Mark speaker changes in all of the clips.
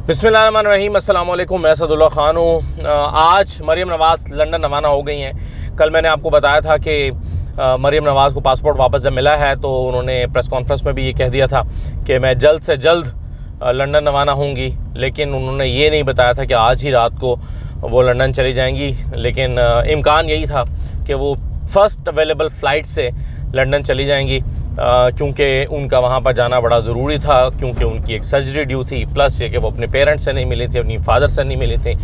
Speaker 1: बिस्मिल्लाहिर्रहमानिर्रहीम, अस्सलाम वालेकुम। मैं असदुल्ला ख़ान हूँ। आज मरीम नवाज़ लंदन रवाना हो गई हैं। कल मैंने आपको बताया था कि मरीम नवाज़ को पासपोर्ट वापस जब मिला है तो उन्होंने प्रेस कॉन्फ्रेंस में भी ये कह दिया था कि मैं जल्द से जल्द लंदन रवाना होंगी, लेकिन उन्होंने ये नहीं बताया था कि आज ही रात को वो लंदन चली जाएंगी। लेकिन इम्कान यही था कि वो फ़र्स्ट अवेलेबल फ़्लाइट से लंदन चली जाएंगी, क्योंकि उनका वहाँ पर जाना बड़ा ज़रूरी था, क्योंकि उनकी एक सर्जरी ड्यू थी। प्लस ये कि वो अपने पेरेंट्स से नहीं मिली थी, अपनी फादर से नहीं मिली थी,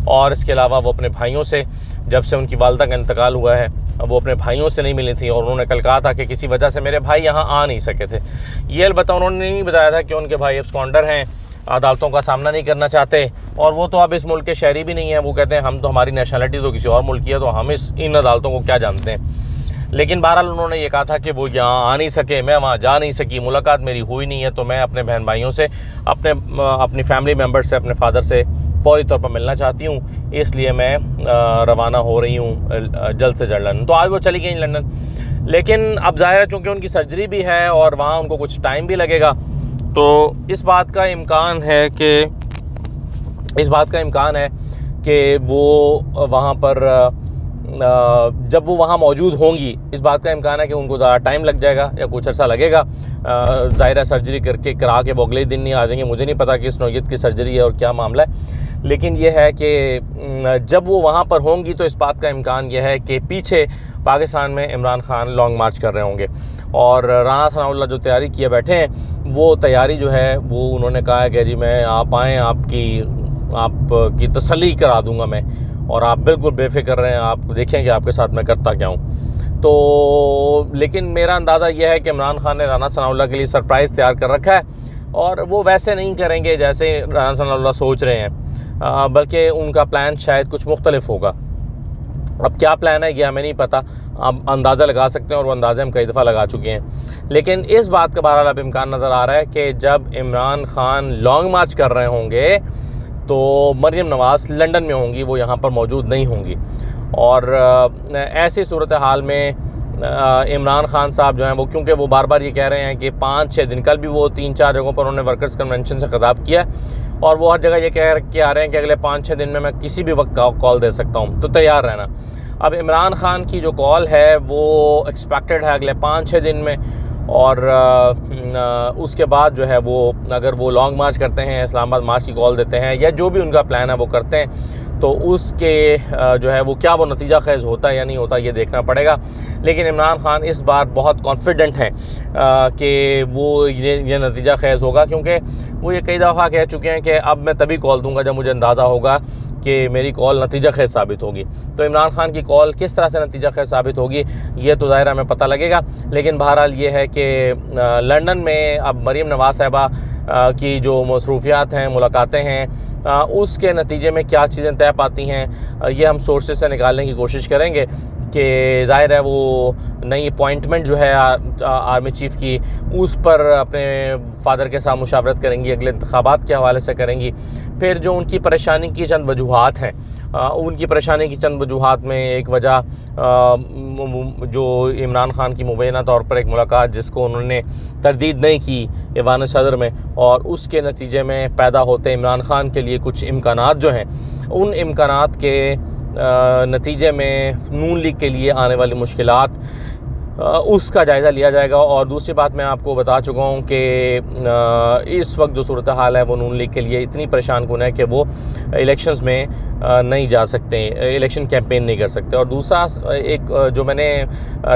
Speaker 1: और इसके अलावा वो अपने भाइयों से, जब से उनकी वालदा का इंतकाल हुआ है, वो अपने भाइयों से नहीं मिली थी। और उन्होंने कल कहा था कि किसी वजह से मेरे भाई यहाँ आ नहीं सके थे। ये अलबत्ता उन्होंने नहीं बताया था कि उनके भाई एब्सकॉन्डर हैं, अदालतों का सामना नहीं करना चाहते, और वो तो अब इस मुल्क के शहरी भी नहीं है। वो कहते हैं हम तो, हमारी नेशनलिटी तो किसी और मुल्क की है, तो हम इन अदालतों को क्या जानते हैं। लेकिन बहरहाल उन्होंने ये कहा था कि वो यहाँ आ नहीं सके, मैं वहाँ जा नहीं सकी, मुलाकात मेरी हुई नहीं है, तो मैं अपने बहन भाइयों से, अपनी फैमिली मेम्बर से, अपने फादर से फौरी तौर पर मिलना चाहती हूँ, इसलिए मैं रवाना हो रही हूँ जल्द से जल्द लंदन। तो आज वो चली गई लंदन, लेकिन अब ज़ाहिर है चूँकि उनकी सर्जरी भी है और वहाँ उनको कुछ टाइम भी लगेगा, तो इस बात का इम्कान है कि वो वहाँ पर जब वो वहाँ मौजूद होंगी, इस बात का इम्कान है कि उनको ज़्यादा टाइम लग जाएगा या कुछ अर्सा लगेगा। ज़ाहिर है सर्जरी करा के वो अगले दिन नहीं आ जाएंगे। मुझे नहीं पता किस नौयत की सर्जरी है और क्या मामला है, लेकिन यह है कि जब वो वहाँ पर होंगी तो इस बात का इम्कान यह है कि पीछे पाकिस्तान में इमरान खान लॉन्ग मार्च कर रहे होंगे, और राना सनाउल्लाह जो तैयारी किए बैठे हैं, वो तैयारी जो है वो उन्होंने कहा है कि जी मैं आप आएँ, आपकी तसल्ली करा दूँगा मैं, और आप बिल्कुल बेफिक्र रहें, आप देखें कि आपके साथ मैं करता क्या हूँ। तो लेकिन मेरा अंदाज़ा यह है कि इमरान खान ने राना सनाउल्लाह के लिए सरप्राइज़ तैयार कर रखा है, और वो वैसे नहीं करेंगे जैसे राना सनाउल्लाह सोच रहे हैं, बल्कि उनका प्लान शायद कुछ मुख्तलिफ होगा। अब क्या प्लान है ये हमें नहीं पता, अब अंदाज़ा लगा सकते हैं, और वो अंदाज़े हम कई दफ़ा लगा चुके हैं। लेकिन इस बात का बहरहाल अब इम्कान नज़र आ रहा है कि जब इमरान खान लॉन्ग मार्च कर रहे होंगे तो मरीम नवाज़ लंदन में होंगी, वो यहाँ पर मौजूद नहीं होंगी। और ऐसी सूरत हाल में इमरान खान साहब जो हैं वो, क्योंकि वो बार बार ये कह रहे हैं कि 5-6 दिन, कल भी वो 3-4 जगहों पर उन्होंने वर्कर्स कन्वेंशन से खिताब किया, और वो हर जगह ये कह के आ रहे हैं कि अगले 5-6 दिन में मैं किसी भी वक्त कॉल दे सकता हूँ, तो तैयार रहना। अब इमरान खान की जो कॉल है वो एक्सपेक्टेड है अगले 5-6 दिन में, और उसके बाद जो है वो, अगर वो लॉन्ग मार्च करते हैं, इस्लामाबाद मार्च की कॉल देते हैं, या जो भी उनका प्लान है वो करते हैं, तो उसके जो है वो क्या वो नतीजा खेज़ होता है या नहीं होता, ये देखना पड़ेगा। लेकिन इमरान खान इस बार बहुत कॉन्फिडेंट हैं कि वो ये नतीजा खेज़ होगा, क्योंकि वो ये कई दफ़ा कह चुके हैं कि अब मैं तभी कॉल दूँगा जब मुझे अंदाज़ा होगा कि मेरी कॉल नतीजा खेज़ साबित होगी। तो इमरान खान की कॉल किस तरह से नतीजा खेज़ साबित होगी ये तो ज़ाहिर हमें पता लगेगा। लेकिन बहरहाल ये है कि लंदन में अब मरीम नवाज़ साहिबा की जो मसरूफियात हैं, मुलाकातें हैं, उसके नतीजे में क्या चीज़ें तय पाती हैं, ये हम सोर्सेज से निकालने की कोशिश करेंगे कि ज़ाहिर है वो नई अपॉइंटमेंट जो है आर्मी चीफ़ की, उस पर अपने फादर के साथ मुशावरत करेंगी, अगले इंतखाबात के हवाले से करेंगी। फिर जो उनकी परेशानी की चंद वजूहात हैं, उनकी परेशानी की चंद वजूहात में एक वजह जो इमरान खान की मुबैना तौर पर एक मुलाकात जिसको उन्होंने तरदीद नहीं की ईवान सदर में, और उसके नतीजे में पैदा होते इमरान खान के लिए कुछ इम्कानात जो हैं, उन इम्कानात के नतीजे में नून लीग के लिए आने वाली मुश्किलात, उसका जायज़ा लिया जाएगा। और दूसरी बात मैं आपको बता चुका हूँ कि इस वक्त जो सूरत हाल है वो नून लीग के लिए इतनी परेशान कुन है कि वो इलेक्शंस में नहीं जा सकते, इलेक्शन कैंपेन नहीं कर सकते। और दूसरा एक जो मैंने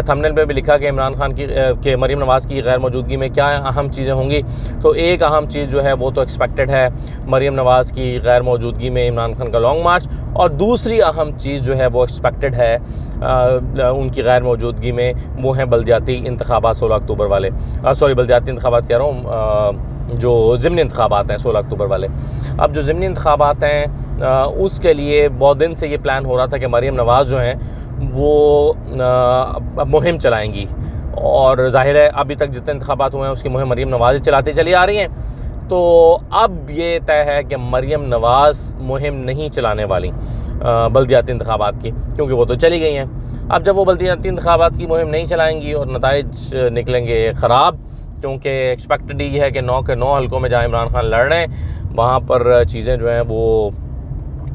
Speaker 1: थंबनेल में भी लिखा कि इमरान खान की मरीम नवाज़ की गैर मौजूदगी में क्या अहम चीज़ें होंगी, तो एक अहम चीज़ जो है वो तो एक्सपेक्टेड है मरीम नवाज़ की गैर मौजूदगी में इमरान खान का लॉन्ग मार्च, और दूसरी अहम चीज़ जो है वो एक्सपेक्टेड है उनकी गैर मौजूदगी में, वो हैं बल्दियाती इंतखाबात 16 अक्टूबर वाले, बल्दियाती इंतखाबात कह रहा हूँ, जो ज़िमनी इंतखाबात हैं 16 अक्टूबर वाले। अब जो ज़िमनी इंतखाबात हैं उसके लिए बहुत दिन से ये प्लान हो रहा था कि मरीम नवाज़ जो हैं वो मुहिम चलाएंगी, और ज़ाहिर है अभी तक जितने इंतखाबात हुए हैं उसकी मुहिम मरीम नवाज़ चलाती चली आ रही हैं। तो अब ये तय है कि मरीम नवाज़ मुहिम नहीं चलाने वाली बल्दियाती इंतखाबात की, क्योंकि वो तो चली गई हैं। अब जब वो बल्दियाती इंतखाबात की मुहिम नहीं चलाएंगी और नताइज निकलेंगे ख़राब, क्योंकि एक्सपेक्टेड ये है कि 9 के 9 हलकों में जहाँ इमरान खान लड़ रहे हैं वहाँ पर चीज़ें जो हैं वो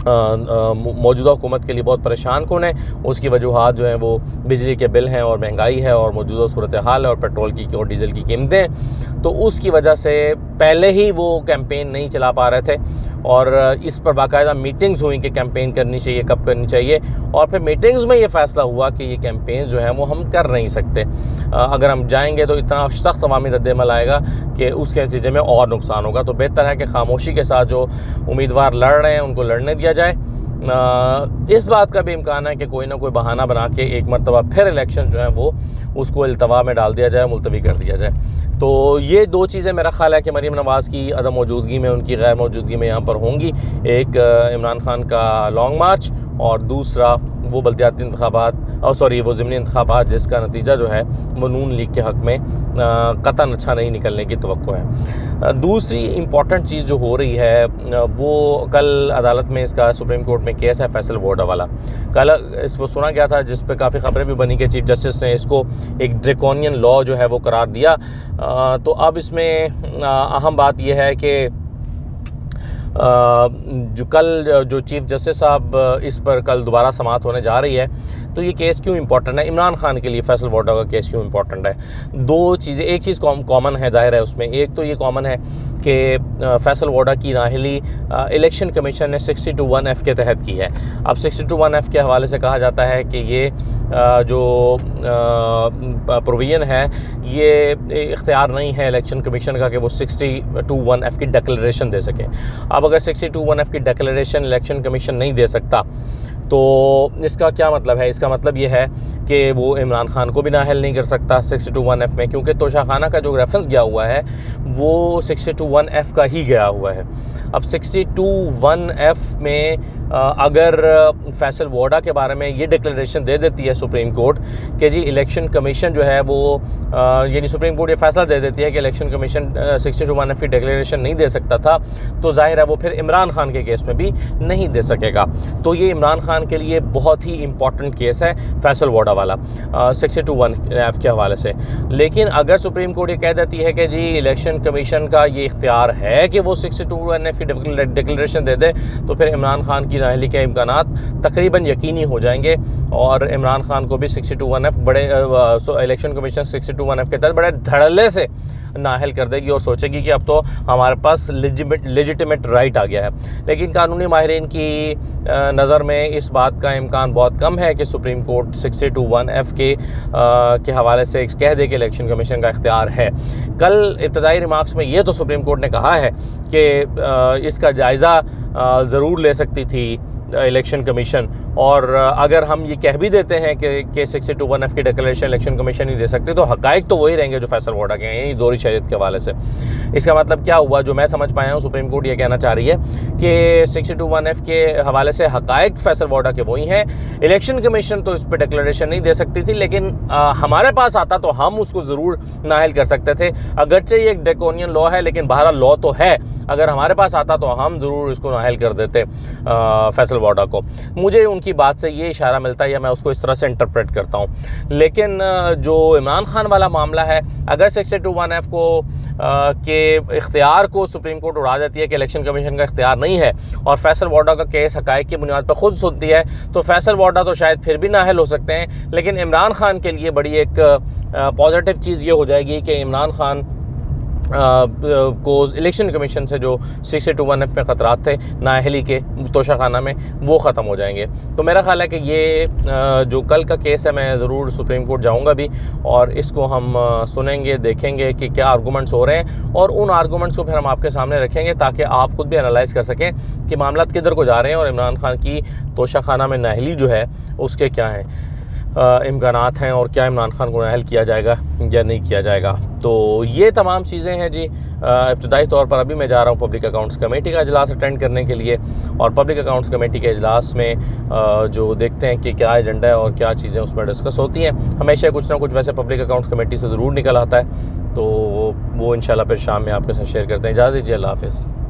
Speaker 1: मौजूदा हुकूमत के लिए बहुत परेशान कौन है। उसकी वजूहात जो हैं वो बिजली के बिल हैं और महंगाई है और मौजूदा सूरत हाल है और पेट्रोल की और डीज़ल की कीमतें। तो उसकी वजह से पहले ही वो कैंपेन नहीं चला पा रहे थे और इस पर बाकायदा मीटिंग्स हुई कि कैंपेन करनी चाहिए, कब करनी चाहिए। और फिर मीटिंग्स में ये फ़ैसला हुआ कि ये कैंपेन जो है वो हम कर नहीं सकते। अगर हम जाएंगे तो इतना सख्त अवामी रद्द-ए-अमल आएगा कि उसके नतीजे में और नुकसान होगा। तो बेहतर है कि खामोशी के साथ जो उम्मीदवार लड़ रहे हैं उनको लड़ने दिया जाए। इस बात का भी इम्कान है कि कोई ना कोई बहाना बना के एक मरतबा फिर इलेक्शन जो है वो उसको इल्तवा में डाल दिया जाए, मुलतवी कर दिया जाए। तो ये दो चीज़ें मेरा ख़्याल है कि मरीम नवाज़ की अदम मौजूदगी में, उनकी गैर मौजूदगी में यहाँ पर होंगी। एक इमरान खान का लॉन्ग मार्च और दूसरा वो बल्दियाती इंतखाबात वो ज़िमनी इंतखाबात जिसका नतीजा जो है वो नून लीग के हक़ में कतन अच्छा नहीं निकलने की तवक्को है। दूसरी इम्पॉर्टेंट चीज़ जो हो रही है वो कल अदालत में इसका सुप्रीम कोर्ट में केस है फैसल वोडा वाला। कल इसको सुना गया था जिस पे काफ़ी ख़बरें भी बनी कि चीफ जस्टिस ने इसको एक ड्रैकोनियन लॉ जो है वो करार दिया। तो अब इसमें अहम बात यह है कि जो चीफ जस्टिस साहब इस पर कल दोबारा समाअत होने जा रही है। तो ये केस क्यों इंपॉर्टेंट है इमरान खान के लिए, फैसल वोडा का केस क्यों इंपॉर्टेंट है? दो चीज़ें, एक चीज़ कॉमन है ज़ाहिर है उसमें। एक तो ये कॉमन है कि फैसल वोडा की नाअहली इलेक्शन कमीशन ने 60(1)(f) के तहत की है। अब 60(1)(f) के हवाले से कहा जाता है कि ये जो प्रोविजन है ये इख्तियार नहीं है इलेक्शन कमीशन का कि वो 60(1)(f) की डिक्लेरेशन दे सके। अब अगर 60(1)(f) की डिक्लेरेशन इलेक्शन कमीशन नहीं दे सकता तो इसका क्या मतलब है? इसका मतलब ये है कि वो इमरान खान को भी नाअहल नहीं कर सकता 60(1)(f) में, क्योंकि तोशाखाना का जो रेफरेंस गया हुआ है वो 60(1)(f) का ही गया हुआ है। अब 60(1)(f) में अगर फैसल वोडा के बारे में ये डिक्लेरेशन दे देती है सुप्रीम कोर्ट कि जी इलेक्शन कमीशन जो है वो यानी सुप्रीम कोर्ट ये फ़ैसला दे देती है कि इलेक्शन कमीशन 60(1)(f) की डिक्लेरेशन नहीं दे सकता था, तो जाहिर है वो फिर इमरान खान के केस में भी नहीं दे सकेगा। तो ये इमरान खान के लिए बहुत ही इम्पॉर्टेंट केस है फैसल वोडा वाला 60(1)(f) के हवाले से। लेकिन अगर सुप्रीम कोर्ट ये कह देती है कि जी इलेक्शन कमीशन का ये इख्तियार है कि वो 60(1)(f) की डिक्लेरेशन दे दे, तो फिर इमरान खान की नाअहली के इम्कानात तकरीबन यकीनी हो जाएंगे और इमरान खान को भी 60(1)(f) इलेक्शन कमीशन 60(1)(f) के तहत बड़े धड़ल्ले से नाअहल कर देगी और सोचेगी कि अब तो हमारे पास लेजिटिमेट राइट आ गया है। लेकिन कानूनी माहिरीन की नज़र में इस बात का इम्कान बहुत कम है कि सुप्रीम कोर्ट 60(1)(f) के हवाले से कह दे कि इलेक्शन कमीशन का इख्तियार है। कल इब्तदाई रिमार्क्स में ये तो सुप्रीम कोर्ट ने कहा है कि इसका जायज़ा ज़रूर ले सकती थी इलेक्शन कमीशन, और अगर हम ये कह भी देते हैं कि 60(1)(f) की डिक्लेरेशन इलेक्शन कमीशन नहीं दे सकते तो हक़ाइक़ तो वही रहेंगे जो फैसल वोडा के हैं, यानी दोहरी शरीयत के हवाले से। इसका मतलब क्या हुआ? जो मैं समझ पाया हूँ सुप्रीम कोर्ट ये कहना चाह रही है कि 60(1)(f) के हवाले से हक़ाइक़ फैसल वोडा के वही हैं। इलेक्शन कमीशन तो इस पर डिक्लेरेशन नहीं दे सकती थी, लेकिन हमारे पास आता तो हम उसको ज़रूर नाअहल कर सकते थे। अगरचे ये एक ड्रैकोनियन लॉ है लेकिन बहरहाल लॉ तो है, अगर हमारे पास आता तो हम ज़रूर इसको नाअहल कर देते फैसल वोडा को। मुझे उनकी बात से ये इशारा मिलता है या मैं उसको इस तरह से इंटरप्रेट करता हूँ। लेकिन जो इमरान खान वाला मामला है, अगर 60(1)(f) को के इख्तियार को सुप्रीम कोर्ट उड़ा देती है कि इलेक्शन कमीशन का इख्तियार नहीं है और फैसल वोडा का केस हक़ाइक़ की बुनियाद पर खुद सुनती है, तो फैसल वोडा तो शायद फिर भी नाअहल हो सकते हैं। लेकिन इमरान खान के लिए बड़ी एक पॉजिटिव चीज़ ये हो जाएगी कि इमरान खान को इलेक्शन कमीशन से जो 60(1)(f) में ख़तरात थे नाअहली के तोशाखाना में, वो ख़त्म हो जाएंगे। तो मेरा ख़्याल है कि ये जो कल का केस है मैं ज़रूर सुप्रीम कोर्ट जाऊंगा भी और इसको हम सुनेंगे, देखेंगे कि क्या आर्गूमेंट्स हो रहे हैं और उन आर्गूमेंट्स को फिर हम आपके सामने रखेंगे ताकि आप खुद भी एनालाइज़ कर सकें कि मामला किधर को जा रहे हैं और इमरान खान की तोशाखाना में नाअहली जो है उसके क्या हैं इम्कानात हैं और क्या इमरान खान को नाअहल किया जाएगा या नहीं किया जाएगा। तो ये तमाम चीज़ें हैं जी। इब्तदाई तौर पर अभी मैं जा रहा हूँ पब्लिक अकाउंट्स कमेटी का इजलास अटेंड करने के लिए, और पब्लिक अकाउंट्स कमेटी के इजलास में जो देखते हैं कि क्या एजेंडा है और क्या चीज़ें उसमें डिस्कस होती हैं। हमेशा कुछ ना कुछ वैसे पब्लिक अकाउंट्स कमेटी से ज़रूर निकल आता है, तो वो इंशाल्लाह फिर शाम में आपके साथ शेयर करते हैं। इजाज़त दीजिए, अल्लाह हाफ़िज़।